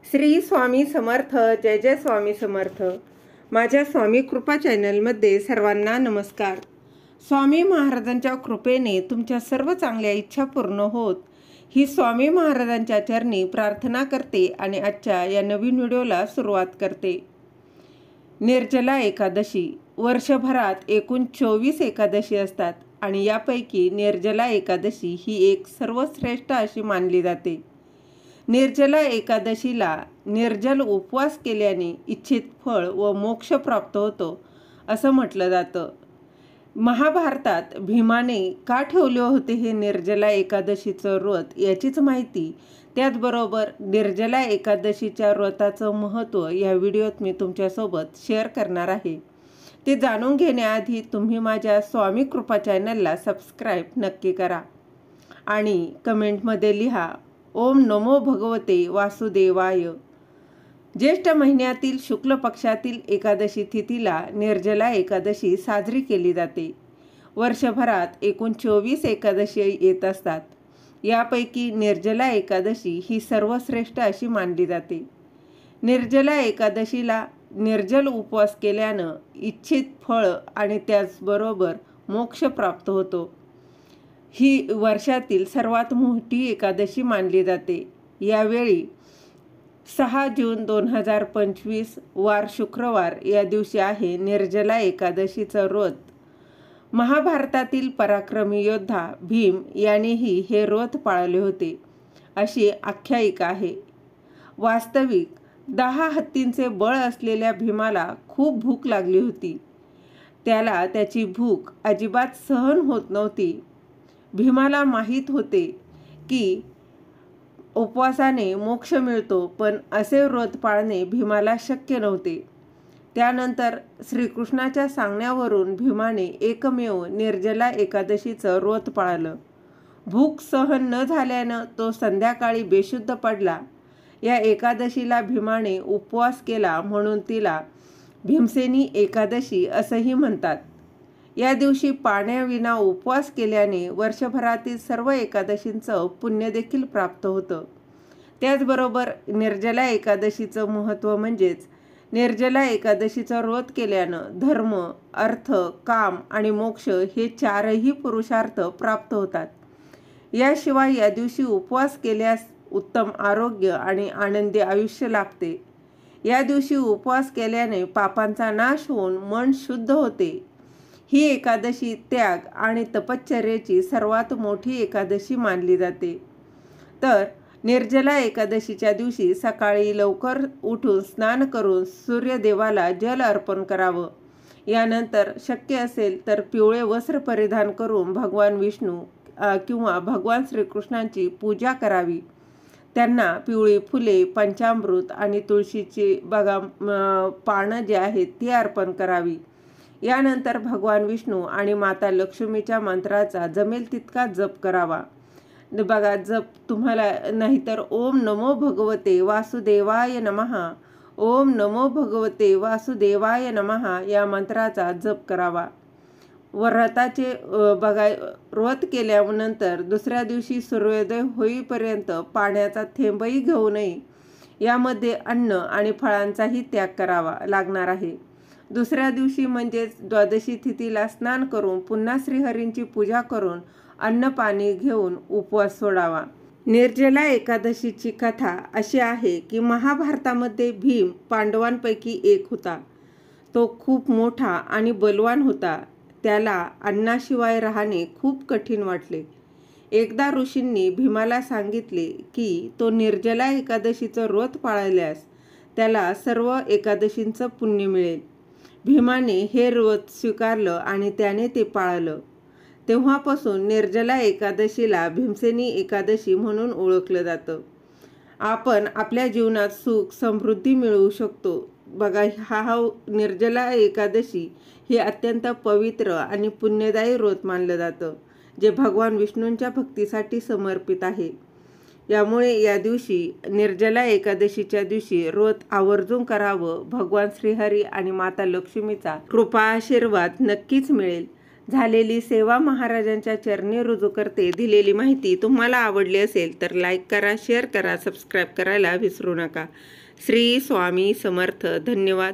श्री स्वामी समर्थ. जय जय स्वामी समर्थ. माझ्या स्वामी कृपा चॅनलमध्ये सर्वांना नमस्कार. स्वामी महाराजांच्या कृपेने तुमच्या सर्व चांगल्या इच्छा पूर्ण होत ही स्वामी महाराजांच्या चरणी प्रार्थना करते आणि आजच्या या नवीन व्हिडिओला सुरुवात करते. निर्जला एकादशी. वर्षभरात एकूण 24 एकादशी असतात आणि यापैकी निर्जला एकादशी ही एक सर्वश्रेष्ठ अशी मानली जाते. निर्जला एकादशीला निर्जल उपवास केल्याने इच्छित फळ व मोक्ष प्राप्त होतो असं म्हटलं जातं. महाभारतात भीमाने का ठेवले होते हे निर्जला एकादशीचं व्रत याचीच माहिती, त्याचबरोबर निर्जला एकादशीच्या व्रताचं महत्त्व या व्हिडिओत मी तुमच्यासोबत शेअर करणार आहे. ते जाणून घेण्याआधी तुम्ही माझ्या स्वामी कृपा चॅनलला सबस्क्राईब नक्की करा आणि कमेंटमध्ये लिहा ओम नमो भगवते वासुदेवाय. ज्येष्ठ महिन्यातील शुक्ल पक्षातील एकादशी तिथीला निर्जला एकादशी साजरी केली जाते. वर्षभरात एकूण 24 एकादशी येत असतात. यापैकी निर्जला एकादशी ही सर्वश्रेष्ठ अशी मानली जाते. निर्जला एकादशीला निर्जल उपवास केल्यानं इच्छित फळ आणि त्याचबरोबर मोक्ष प्राप्त होतो. ही वर्षातील सर्वात मोठी एकादशी मानली जाते. यावेळी 6 जून 2025 वार शुक्रवार या दिवशी आहे निर्जला एकादशीचं व्रत. महाभारतातील पराक्रमी योद्धा भीम यानेही हे व्रत पाळले होते अशी आख्यायिका आहे. वास्तविक 10 हत्तींचे बळ असलेल्या भीमाला खूप भूक लागली होती. त्याला त्याची भूक अजिबात सहन होत नव्हती. भीमाला माहीत होते की उपवासाने मोक्ष मिळतो, पण असे व्रत पाळणे भीमाला शक्य नव्हते. त्यानंतर श्रीकृष्णाच्या सांगण्यावरून भीमाने एकमेव निर्जला एकादशीचं व्रत पाळलं. भूक सहन न झाल्यानं तो संध्याकाळी बेशुद्ध पडला. या एकादशीला भीमाने उपवास केला म्हणून तिला भीमसेनी एकादशी असंही म्हणतात. या दिवशी पाण्याविना उपवास केल्याने वर्षभरातील सर्व एकादशींचं पुण्य देखील प्राप्त होतं. त्याचबरोबर निर्जला एकादशीचं महत्त्व म्हणजेच निर्जला एकादशीचं व्रत केल्यानं धर्म, अर्थ, काम आणि मोक्ष हे 4ही पुरुषार्थ प्राप्त होतात. याशिवाय या दिवशी उपवास केल्यास उत्तम आरोग्य आणि आनंदी आयुष्य लाभते. या दिवशी उपवास केल्याने पापांचा नाश होऊन मन शुद्ध होते. ही एकादशी त्याग आणि तपश्चर्येची सर्वात मोठी एकादशी मानली जाते. तर निर्जला एकादशीच्या दिवशी सकाळी लवकर उठून स्नान करून सूर्यदेवाला जल अर्पण करावं. यानंतर शक्य असेल तर पिवळे वस्त्र परिधान करून भगवान विष्णू किंवा भगवान श्रीकृष्णांची पूजा करावी. त्यांना पिवळी फुले, पंचामृत आणि तुळशीची पानं जे आहेत ती अर्पण करावी. यानंतर भगवान विष्णू आणि माता लक्ष्मीच्या मंत्राचा जमेल तितका जप करावा. जप तुम्हाला नाहीतर ओम नमो भगवते वासुदेवाय नमः, ओम नमो भगवते वासुदेवाय नमः या मंत्राचा जप करावा. व्रताचे व्रत केल्यानंतर दुसऱ्या दिवशी सूर्योदय होईपर्यंत पाण्याचा थेंबही घेऊ नये. यामध्ये अन्न आणि फळांचाही त्याग करावा लागणार आहे. दुसऱ्या दिवशी म्हणजेच द्वादशी तिथीला स्नान करून पुन्हा श्रीहरींची पूजा करून अन्न पाणी घेऊन उपवास सोडावा. निर्जला एकादशीची कथा अशी आहे की महाभारतामध्ये भीम पांडवांपैकी एक होता. तो खूप मोठा आणि बलवान होता. त्याला अन्नाशिवाय राहणे खूप कठीण वाटले. एकदा ऋषींनी भीमाला सांगितले की तो निर्जला एकादशीचं व्रत पाळल्यास त्याला सर्व एकादशींचं पुण्य मिळेल. भीमाने हे व्रत स्वीकारलं आणि त्याने ते पाळलं. तेव्हापासून निर्जला एकादशीला भीमसेनी एकादशी म्हणून ओळखलं जातं. आपण आपल्या जीवनात सुख समृद्धी मिळवू शकतो. बघा, हा निर्जला एकादशी हे अत्यंत पवित्र आणि पुण्यदायी व्रत मानलं जातं, जे भगवान विष्णूंच्या भक्तीसाठी समर्पित आहे. यामुळे या दिवशी निर्जला एकादशीच्या दिवशी व्रत आवर्जून करावं. भगवान श्रीहरी आणि माता लक्ष्मीचा कृपा आशीर्वाद नक्कीच मिळेल. झालेली सेवा महाराजांच्या चरणी रुजू करते. दिलेली माहिती तुम्हाला आवडली असेल तर लाईक करा, शेअर करा, सबस्क्राईब करायला विसरू नका. श्री स्वामी समर्थ. धन्यवाद.